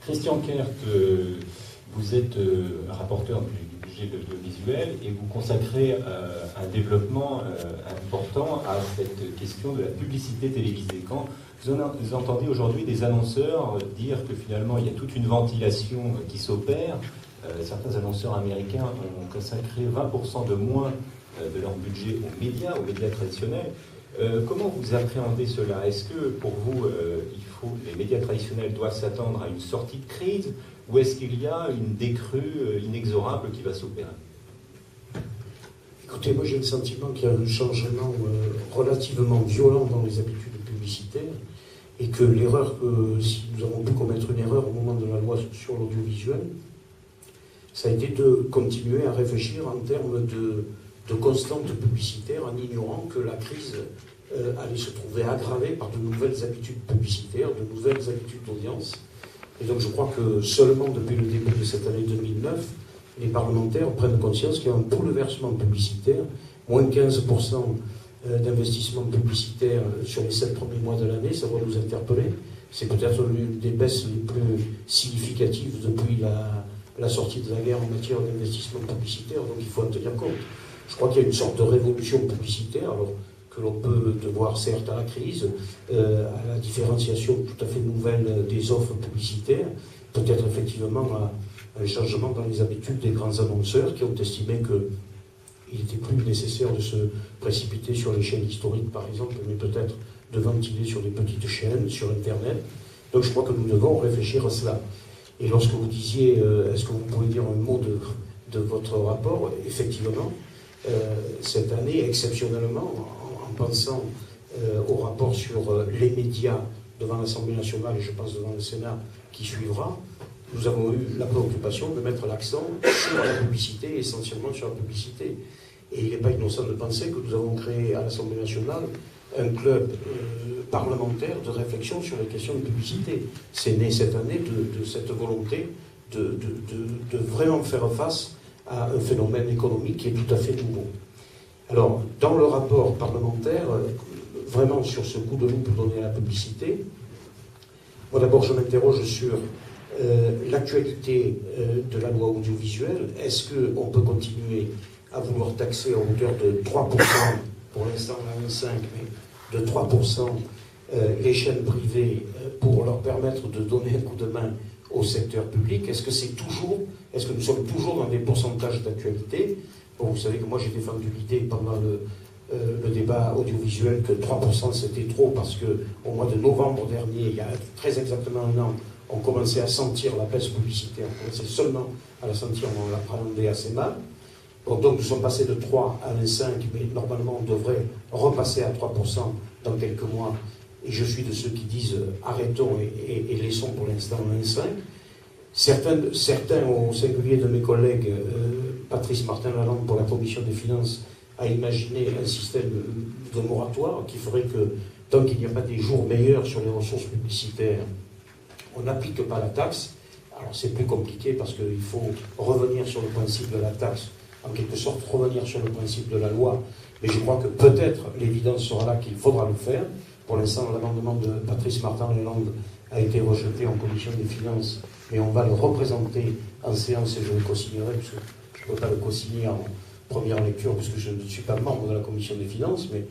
Christian Kert, vous êtes rapporteur du budget de l'audiovisuel et vous consacrez un développement important à cette question de la publicité télévisée. Quand vous entendez aujourd'hui des annonceurs dire que finalement il y a toute une ventilation qui s'opère, certains annonceurs américains ont consacré 20% de moins de leur budget aux médias traditionnels. Comment vous appréhendez cela? Est-ce que pour vous, les médias traditionnels doivent s'attendre à une sortie de crise, ou est-ce qu'il y a une décrue inexorable qui va s'opérer? Écoutez, moi j'ai le sentiment qu'il y a un changement relativement violent dans les habitudes publicitaires, et que l'erreur, si nous avons pu commettre une erreur au moment de la loi sur l'audiovisuel, ça a été de continuer à réfléchir en termes de constante publicitaire, en ignorant que la crise allait se trouver aggravée par de nouvelles habitudes publicitaires, de nouvelles habitudes d'audience. Et donc je crois que seulement depuis le début de cette année 2009, les parlementaires prennent conscience qu'il y a un bouleversement publicitaire, moins 15% d'investissement publicitaire sur les 7 premiers mois de l'année, ça doit nous interpeller. C'est peut-être l'une des baisses les plus significatives depuis la sortie de la guerre en matière d'investissement publicitaire, donc il faut en tenir compte. Je crois qu'il y a une sorte de révolution publicitaire, alors que l'on peut devoir certes à la crise, à la différenciation tout à fait nouvelle des offres publicitaires, peut-être effectivement à un changement dans les habitudes des grands annonceurs qui ont estimé qu'il n'était plus nécessaire de se précipiter sur les chaînes historiques par exemple, mais peut-être de ventiler sur des petites chaînes, sur Internet. Donc je crois que nous devons réfléchir à cela. Et lorsque vous disiez, est-ce que vous pouvez dire un mot de votre rapport, effectivement, cette année, exceptionnellement, en pensant au rapport sur les médias devant l'Assemblée nationale et je pense devant le Sénat qui suivra, nous avons eu la préoccupation de mettre l'accent sur la publicité, essentiellement sur la publicité. Et il n'est pas innocent de penser que nous avons créé à l'Assemblée nationale un club parlementaire de réflexion sur les questions de publicité. C'est né cette année de cette volonté de vraiment faire face à un phénomène économique qui est tout à fait nouveau. Alors, dans le rapport parlementaire, vraiment sur ce coup de loupe donné à la publicité, moi d'abord je m'interroge sur l'actualité de la loi audiovisuelle. Est-ce qu'on peut continuer à vouloir taxer à hauteur de 3%, pour l'instant la 1,5, mais de 3% les chaînes privées pour leur permettre de donner un coup de main au secteur public? Est-ce que nous sommes toujours dans des pourcentages d'actualité? Bon, vous savez que moi j'ai défendu l'idée pendant le débat audiovisuel que 3% c'était trop parce qu'au mois de novembre dernier, il y a très exactement un an, on commençait à sentir la baisse publicitaire, on commençait seulement à la sentir, on l'appréhendait assez mal. Bon, donc nous sommes passés de 3 à 1,5, mais normalement on devrait repasser à 3% dans quelques mois. Et je suis de ceux qui disent arrêtons et laissons pour l'instant 1,5. Certains, au singulier de mes collègues, Patrice Martin-Lalande pour la Commission des Finances, a imaginé un système de moratoire qui ferait que tant qu'il n'y a pas des jours meilleurs sur les ressources publicitaires, on n'applique pas la taxe. Alors c'est plus compliqué parce qu'il faut revenir sur le principe de la taxe, en quelque sorte revenir sur le principe de la loi, mais je crois que peut-être l'évidence sera là qu'il faudra le faire. Pour l'instant, l'amendement de Patrice Martin-Lalande a été rejeté en Commission des Finances, mais on va le représenter en séance et je le co-signerai, parce que je ne peux pas le co-signer en première lecture, parce que je ne suis pas membre de la Commission des Finances, mais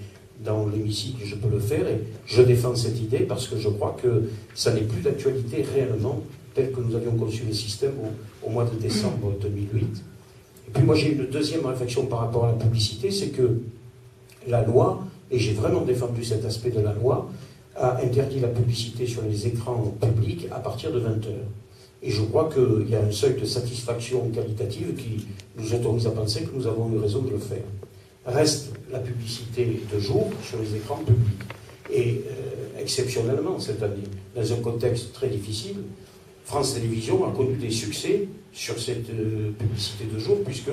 dans l'hémicycle, je peux le faire, et je défends cette idée parce que je crois que ça n'est plus d'actualité réellement, tel que nous avions conçu les systèmes au mois de décembre 2008. Et puis moi, j'ai une deuxième réflexion par rapport à la publicité, c'est que la loi, et j'ai vraiment défendu cet aspect de la loi, a interdit la publicité sur les écrans publics à partir de 20h. Et je crois qu'il y a un seuil de satisfaction qualitative qui nous autorise à penser que nous avons eu raison de le faire. Reste la publicité de jour sur les écrans publics. Et exceptionnellement cette année, dans un contexte très difficile, France Télévisions a connu des succès sur cette publicité de jour, puisque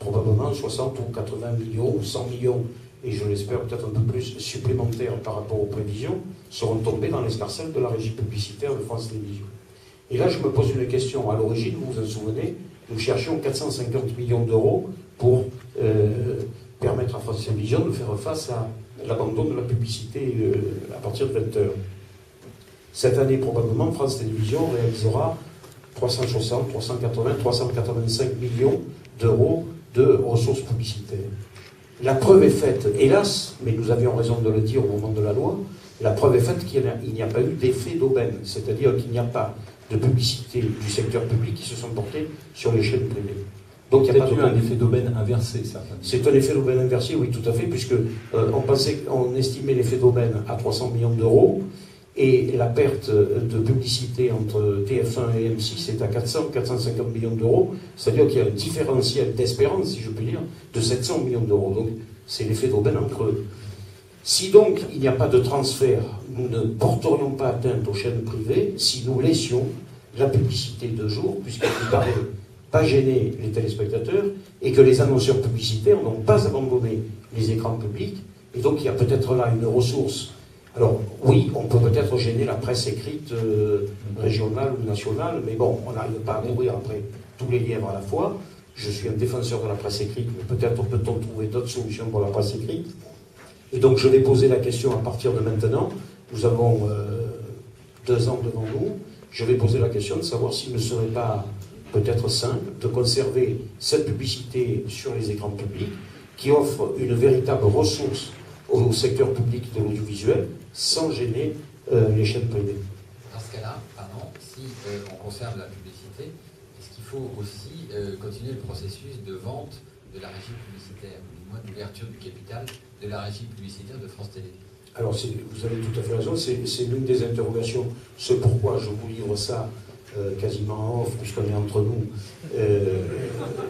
probablement 60 ou 80 millions ou 100 millions, et je l'espère peut-être un peu plus supplémentaires par rapport aux prévisions, seront tombés dans l'escarcelle de la régie publicitaire de France Télévisions. Et là, je me pose une question. À l'origine, vous vous en souvenez, nous cherchions 450 millions d'euros pour permettre à France Télévisions de faire face à l'abandon de la publicité à partir de 20h. Cette année, probablement, France Télévisions réalisera 360, 380, 385 millions d'euros de ressources publicitaires. La preuve est faite, hélas, mais nous avions raison de le dire au moment de la loi, la preuve est faite qu'il n'y a pas eu d'effet d'aubaine, c'est-à-dire qu'il n'y a pas de publicité du secteur public qui se sont portées sur les chaînes privées. Donc il n'y a pas eu un effet d'aubaine inversé, ça. C'est un effet d'aubaine inversé, oui, tout à fait, puisque on estimait l'effet d'aubaine à 300 millions d'euros, et la perte de publicité entre TF1 et M6 est à 450 millions d'euros, c'est-à-dire qu'il y a un différentiel d'espérance, si je puis dire, de 700 millions d'euros. Donc c'est l'effet d'aubaine en creux. Si donc il n'y a pas de transfert, nous ne porterions pas atteinte aux chaînes privées si nous laissions la publicité de jour, puisqu'elle ne paraît pas gêner les téléspectateurs, et que les annonceurs publicitaires n'ont pas abandonné les écrans publics, et donc il y a peut-être là une ressource. Alors oui, on peut peut-être gêner la presse écrite régionale ou nationale, mais bon, on n'arrive pas à nourrir après tous les lièvres à la fois. Je suis un défenseur de la presse écrite, mais peut-être peut-on trouver d'autres solutions pour la presse écrite. Et donc je vais poser la question à partir de maintenant. Nous avons 2 ans devant nous. Je vais poser la question de savoir s'il ne serait pas peut-être simple de conserver cette publicité sur les écrans publics qui offre une véritable ressource au secteur public de l'audiovisuel sans gêner les chaînes privées. Dans ce cas-là, pardon, si on conserve la publicité, est-ce qu'il faut aussi continuer le processus de vente de la régie publicitaire, ou du moins d'ouverture du capital de la régie publicitaire de France Télé? Alors, vous avez tout à fait raison, c'est l'une des interrogations. C'est pourquoi je vous livre ça quasiment en off, puisqu'on est entre nous,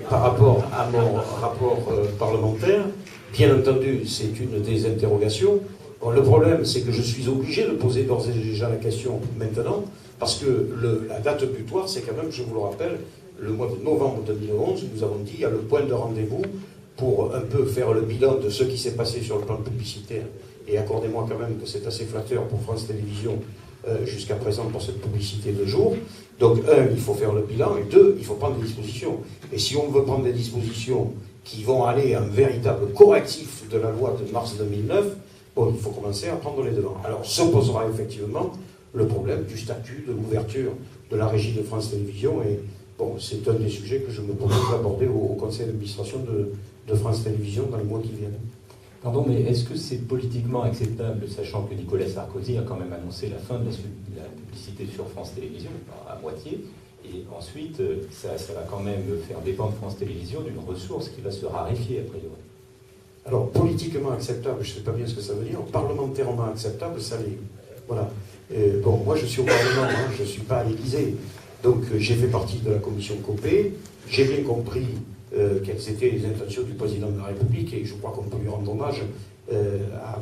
par rapport à mon rapport parlementaire. Bien entendu, c'est une des interrogations. Bon, le problème, c'est que je suis obligé de poser d'ores et déjà la question maintenant, parce que la date butoir, c'est quand même, je vous le rappelle, le mois de novembre 2011, nous avons dit, il y a le point de rendez-vous pour un peu faire le bilan de ce qui s'est passé sur le plan publicitaire. Et accordez-moi quand même que c'est assez flatteur pour France Télévisions jusqu'à présent pour cette publicité de jour. Donc, 1, il faut faire le bilan, et 2, il faut prendre des dispositions. Et si on veut prendre des dispositions qui vont aller à un véritable correctif de la loi de mars 2009, bon, il faut commencer à prendre les devants. Alors, se posera effectivement le problème du statut, de l'ouverture de la régie de France Télévisions, et bon, c'est un des sujets que je me propose d'aborder au conseil d'administration de France Télévisions dans les mois qui viennent. Pardon, mais est-ce que c'est politiquement acceptable, sachant que Nicolas Sarkozy a quand même annoncé la fin de la publicité sur France Télévisions, à moitié, et ensuite, ça va quand même faire dépendre France Télévisions d'une ressource qui va se raréfier, a priori. Alors, politiquement acceptable, je ne sais pas bien ce que ça veut dire. Parlementairement acceptable, ça l'est. Voilà. Bon, moi, je suis au Parlement, hein, je ne suis pas à l'Élysée. Donc, j'ai fait partie de la commission Copé. J'ai bien compris quelles étaient les intentions du président de la République, et je crois qu'on peut lui rendre hommage à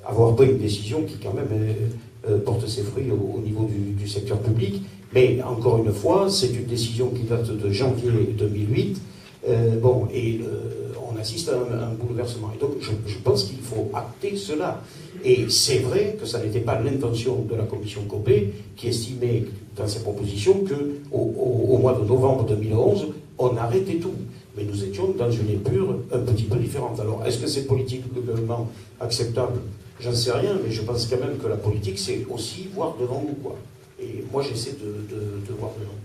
avoir pris une décision qui, quand même, porte ses fruits au niveau du secteur public. Mais, encore une fois, c'est une décision qui date de janvier 2008. On assiste à un bouleversement. Et donc, je pense qu'il faut acter cela. Et c'est vrai que ça n'était pas l'intention de la commission Copé, qui estimait dans ses propositions qu'au mois de novembre 2011, on arrêtait tout. Mais nous étions dans une épure un petit peu différente. Alors, est-ce que c'est politiquement acceptable? J'en sais rien, mais je pense quand même que la politique, c'est aussi voir devant nous, quoi. Et moi, j'essaie de voir devant.